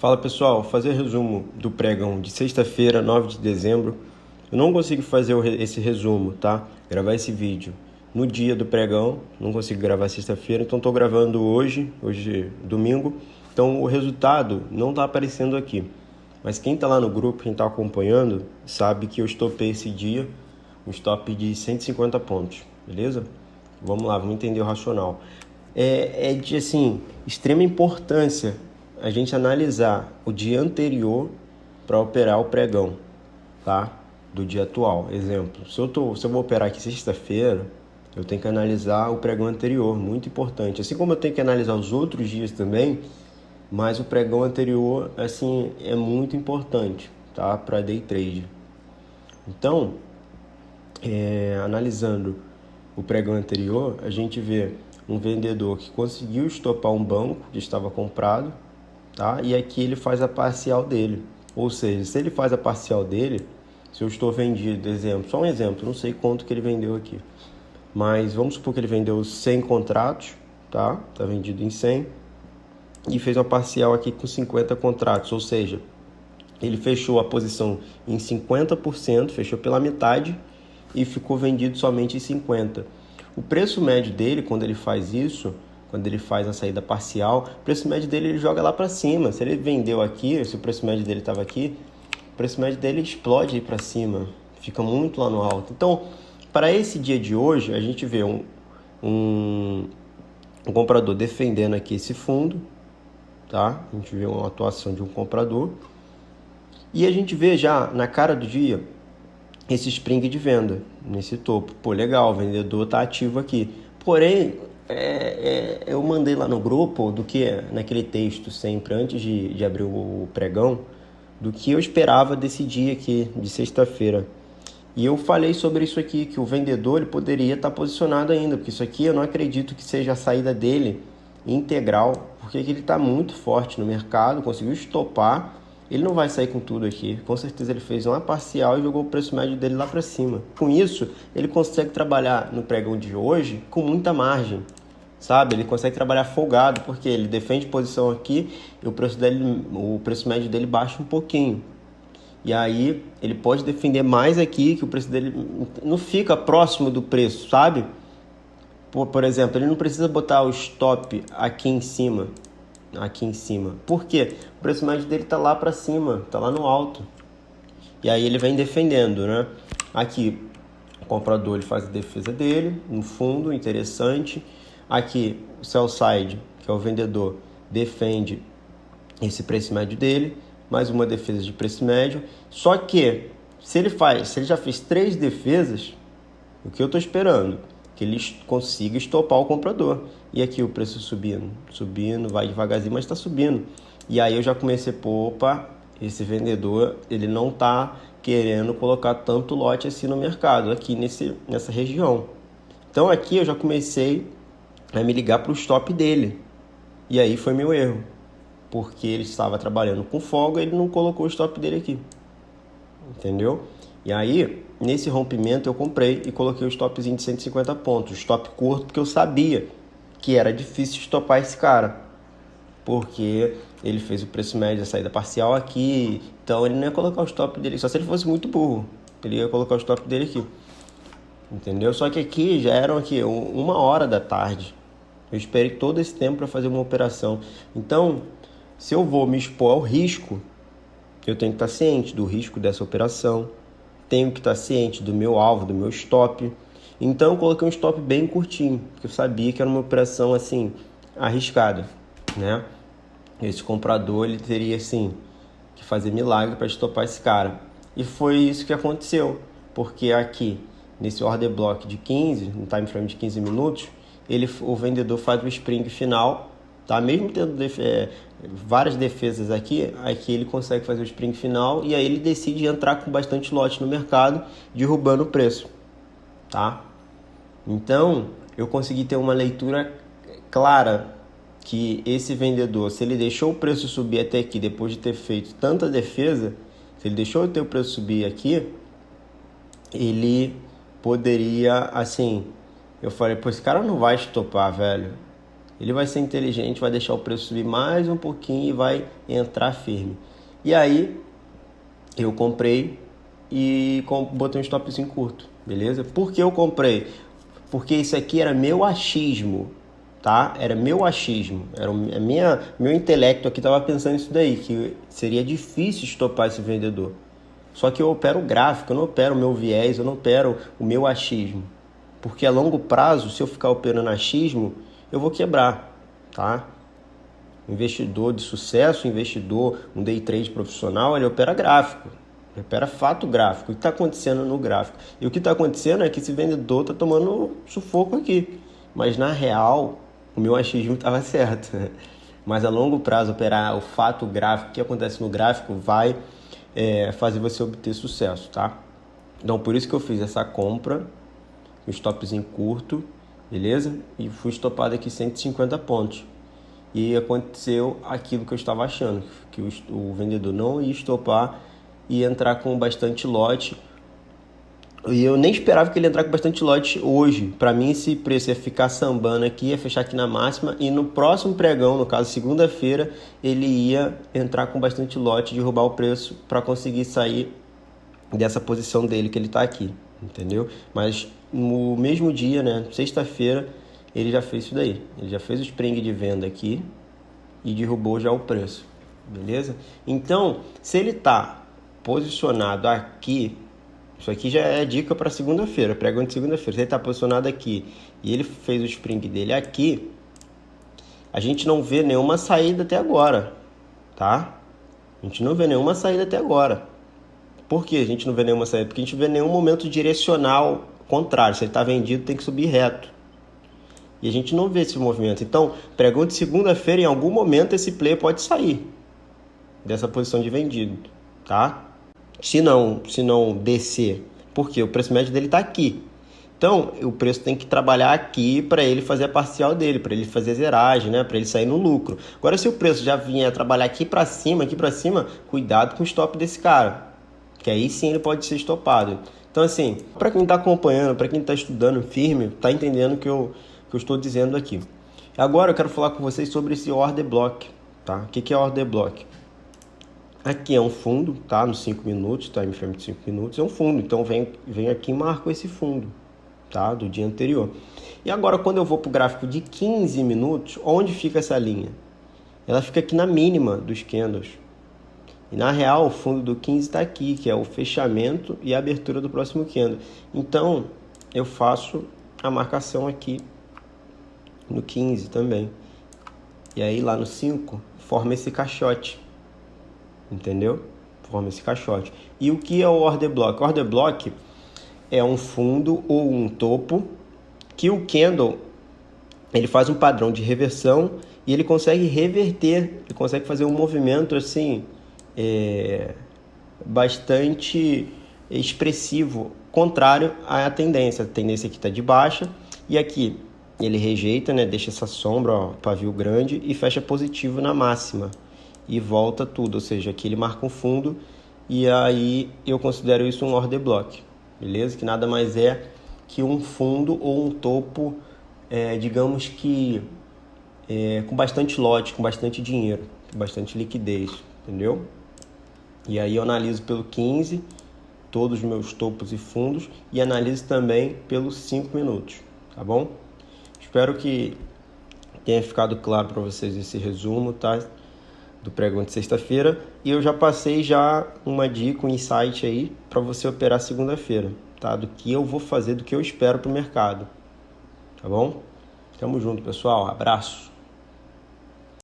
Fala pessoal, fazer resumo do pregão de sexta-feira, 9 de dezembro. Eu não consigo fazer esse resumo, tá? Gravar esse vídeo no dia do pregão, não consigo gravar sexta-feira, então estou gravando hoje domingo. Então o resultado não está aparecendo aqui. Mas quem está lá no grupo, quem está acompanhando, sabe que eu estopei esse dia, um stop de 150 pontos, beleza? Vamos lá, vamos entender o racional. É de, assim, extrema importância a gente analisar o dia anterior para operar o pregão, tá? Do dia atual. Exemplo, se eu vou operar aqui sexta-feira, eu tenho que analisar o pregão anterior, muito importante. Assim como eu tenho que analisar os outros dias também, mas o pregão anterior, assim, é muito importante, tá? Para day trade. Então, analisando o pregão anterior, a gente vê um vendedor que conseguiu estopar um banco que estava comprado, tá? E aqui ele faz a parcial dele. Ou seja, se ele faz a parcial dele, se eu estou vendido, só um exemplo, não sei quanto que ele vendeu aqui, mas vamos supor que ele vendeu 100 contratos, tá? Tá vendido em 100 e fez uma parcial aqui com 50 contratos, ou seja, ele fechou a posição em 50%, fechou pela metade e ficou vendido somente em 50%. O preço médio dele, quando ele faz isso, quando ele faz a saída parcial, o preço médio dele ele joga lá para cima. Se ele vendeu aqui, se o preço médio dele estava aqui, o preço médio dele explode aí para cima, fica muito lá no alto. Então, para esse dia de hoje, a gente vê um comprador defendendo aqui esse fundo, tá? A gente vê uma atuação de um comprador. E a gente vê já na cara do dia esse spring de venda nesse topo. Pô, legal, o vendedor tá ativo aqui. Porém, eu mandei lá no grupo do que naquele texto sempre, antes de abrir o pregão, do que eu esperava desse dia aqui, de sexta-feira. E eu falei sobre isso aqui, que o vendedor ele poderia estar posicionado ainda, porque isso aqui eu não acredito que seja a saída dele integral, porque ele está muito forte no mercado, conseguiu estopar. Ele não vai sair com tudo aqui. Com certeza ele fez uma parcial e jogou o preço médio dele lá para cima. Com isso, ele consegue trabalhar no pregão de hoje com muita margem, sabe? Ele consegue trabalhar folgado, porque ele defende posição aqui e o preço médio dele baixa um pouquinho. E aí ele pode defender mais aqui, que o preço dele não fica próximo do preço, sabe? Por exemplo, ele não precisa botar o stop aqui em cima. Por quê? O preço médio dele tá lá para cima, tá lá no alto. E aí ele vem defendendo, né? Aqui, o comprador ele faz a defesa dele, no fundo, interessante. Aqui, o sell side, que é o vendedor, defende esse preço médio dele, mais uma defesa de preço médio. Só que, se ele já fez 3 defesas, o que eu tô esperando? Que ele consiga estopar o comprador. E aqui o preço subindo, vai devagarzinho, mas está subindo. E aí eu já comecei, opa, esse vendedor, ele não está querendo colocar tanto lote assim no mercado, aqui nessa região. Então aqui eu já comecei a me ligar para o stop dele. E aí foi meu erro, porque ele estava trabalhando com folga, ele não colocou o stop dele aqui. Entendeu? E aí, nesse rompimento eu comprei e coloquei o stopzinho de 150 pontos, stop curto, porque eu sabia que era difícil estopar esse cara, porque ele fez o preço médio da saída parcial aqui, então ele não ia colocar o stop dele, só se ele fosse muito burro, ele ia colocar o stop dele aqui, entendeu? Só que aqui já eram 1h da tarde, eu esperei todo esse tempo para fazer uma operação. Então, se eu vou me expor ao risco, eu tenho que estar ciente do risco dessa operação, tenho que estar ciente do meu alvo, do meu stop. Então eu coloquei um stop bem curtinho, porque eu sabia que era uma operação assim arriscada, né? Esse comprador ele teria assim que fazer milagre para estopar esse cara. E foi isso que aconteceu, porque aqui nesse order block de 15, no time frame de 15 minutos, o vendedor faz o spring final, tá? Mesmo tendo várias defesas aqui ele consegue fazer o spring final e aí ele decide entrar com bastante lote no mercado, derrubando o preço, tá? Então, eu consegui ter uma leitura clara que esse vendedor, se ele deixou o preço subir até aqui, depois de ter feito tanta defesa, se ele deixou o preço subir aqui, ele poderia, assim, eu falei, pô, esse cara não vai estopar, velho. Ele vai ser inteligente, vai deixar o preço subir mais um pouquinho e vai entrar firme. E aí, eu comprei e botei um stopzinho curto, beleza? Por que eu comprei? Porque isso aqui era meu achismo, tá? Era meu achismo, era meu intelecto aqui estava pensando isso daí, que seria difícil estopar esse vendedor. Só que eu opero o gráfico, eu não opero o meu viés, eu não opero o meu achismo. Porque a longo prazo, se eu ficar operando achismo, eu vou quebrar, tá? Investidor de sucesso, um day trade profissional, ele opera gráfico, ele opera fato gráfico. O que está acontecendo no gráfico? E o que está acontecendo é que esse vendedor está tomando sufoco aqui. Mas na real, o meu achismo estava certo. Mas a longo prazo, operar o fato gráfico, o que acontece no gráfico, vai fazer você obter sucesso, tá? Então, por isso que eu fiz essa compra, um stopzinho curto, beleza? E fui estopado aqui 150 pontos. E aconteceu aquilo que eu estava achando, que o vendedor não ia estopar e entrar com bastante lote. E eu nem esperava que ele entrar com bastante lote hoje. Para mim, esse preço ia ficar sambando aqui, ia fechar aqui na máxima. E no próximo pregão, no caso segunda-feira, ele ia entrar com bastante lote, derrubar o preço para conseguir sair dessa posição dele que ele está aqui, entendeu? Mas no mesmo dia, né, sexta-feira, ele já fez isso daí. Ele já fez o spring de venda aqui e derrubou já o preço, beleza? Então, se ele está posicionado aqui, isso aqui já é dica para segunda-feira, pregão de segunda-feira. Se ele está posicionado aqui e ele fez o spring dele aqui, a gente não vê nenhuma saída até agora, tá? A gente não vê nenhuma saída até agora. Por que a gente não vê nenhuma saída? Porque a gente não vê nenhum momento direcional contrário. Se ele está vendido, tem que subir reto. E a gente não vê esse movimento. Então, pregão de segunda-feira, em algum momento, esse player pode sair dessa posição de vendido, tá? Se não descer, porque o preço médio dele está aqui. Então, o preço tem que trabalhar aqui para ele fazer a parcial dele, para ele fazer zeragem, né? Para ele sair no lucro. Agora, se o preço já vier trabalhar aqui para cima, cuidado com o stop desse cara, que aí sim ele pode ser estopado. Então, assim, para quem está acompanhando, para quem está estudando firme, está entendendo o que eu estou dizendo aqui. Agora eu quero falar com vocês sobre esse order block, tá? O que é order block? Aqui é um fundo, tá? Nos 5 minutos, time frame de 5 minutos, é um fundo. Então, vem aqui e marco esse fundo, tá? Do dia anterior. E agora, quando eu vou para o gráfico de 15 minutos, onde fica essa linha? Ela fica aqui na mínima dos candles. E na real, o fundo do 15 está aqui, que é o fechamento e a abertura do próximo candle. Então, eu faço a marcação aqui no 15 também. E aí, lá no 5, forma esse caixote. Entendeu? Forma esse caixote. E o que é o order block? O order block é um fundo ou um topo que o candle ele faz um padrão de reversão e ele consegue reverter, ele consegue fazer um movimento assim bastante expressivo, contrário à tendência. A tendência aqui está de baixa e aqui ele rejeita, né? Deixa essa sombra, ó, pavio grande e fecha positivo na máxima e volta tudo, ou seja, aqui ele marca um fundo e aí eu considero isso um order block, beleza? Que nada mais é que um fundo ou um topo, digamos que com bastante lote, com bastante dinheiro, com bastante liquidez, entendeu? E aí eu analiso pelo 15, todos os meus topos e fundos, e analiso também pelos 5 minutos, tá bom? Espero que tenha ficado claro para vocês esse resumo, tá? Do pregão de sexta-feira. E eu já passei uma dica, um insight aí para você operar segunda-feira, tá? Do que eu vou fazer, do que eu espero para o mercado, tá bom? Tamo junto, pessoal. Abraço.